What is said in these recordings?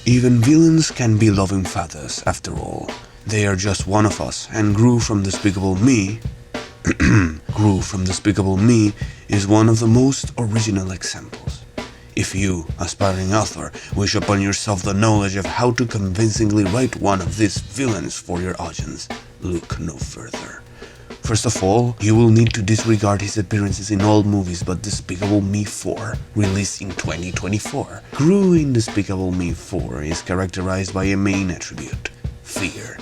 Even villains can be loving fathers, after all. They are just one of us, and Gru from Despicable Me is one of the most original examples. If you, aspiring author, wish upon yourself the knowledge of how to convincingly write one of these villains for your audience, look no further. First of all, you will need to disregard his appearances in all movies but Despicable Me 4, released in 2024. Gru in Despicable Me 4 is characterized by a main attribute: fear.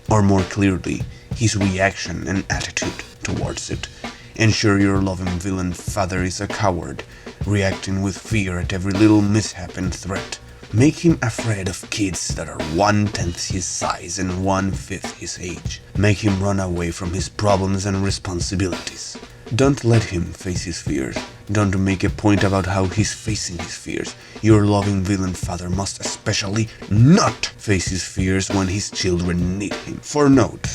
Or more clearly, his reaction and attitude towards it. Ensure your loving villain father is a coward, reacting with fear at every little mishap and threat. Make him afraid of kids that are 1/10 his size and 1/5 his age. Make him run away from his problems and responsibilities. Don't let him face his fears. Don't make a point about how he's facing his fears. Your loving villain father must especially not face his fears when his children need him. For note,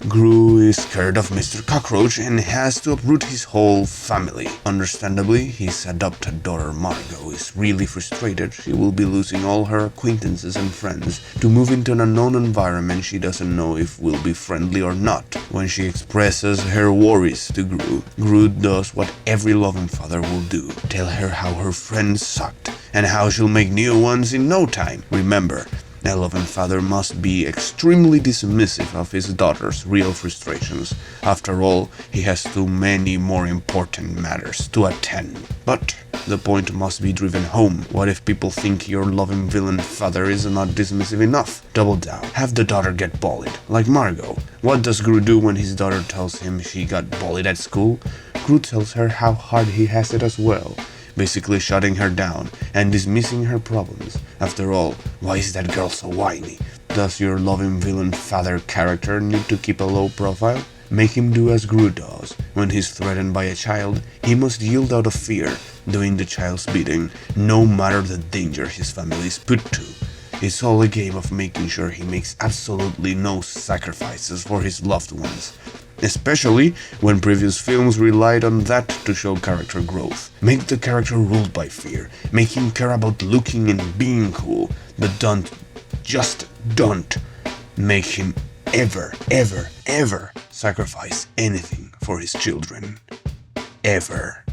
Gru is scared of Mr. Cockroach and has to uproot his whole family. Understandably, his adopted daughter Margot is really frustrated. She will be losing all her acquaintances and friends to move into an unknown environment she doesn't know if will be friendly or not. When she expresses her worries to Gru, Gru does what every loving father will do: tell her how her friends sucked and how she'll make new ones in no time. Remember, a loving father must be extremely dismissive of his daughter's real frustrations. After all, he has too many more important matters to attend. But the point must be driven home. What if people think your loving villain father is not dismissive enough? Double down. Have the daughter get bullied, like Margot. What does Gru do when his daughter tells him she got bullied at school? Gru tells her how hard he has it as well, basically shutting her down and dismissing her problems. After all, why is that girl so whiny? Does your loving villain father character need to keep a low profile? Make him do as Gru does. When he's threatened by a child, he must yield out of fear, doing the child's bidding, no matter the danger his family is put to. It's all a game of making sure he makes absolutely no sacrifices for his loved ones, especially when previous films relied on that to show character growth. Make the character ruled by fear. Make him care about looking and being cool, but just don't make him ever sacrifice anything for his children. Ever.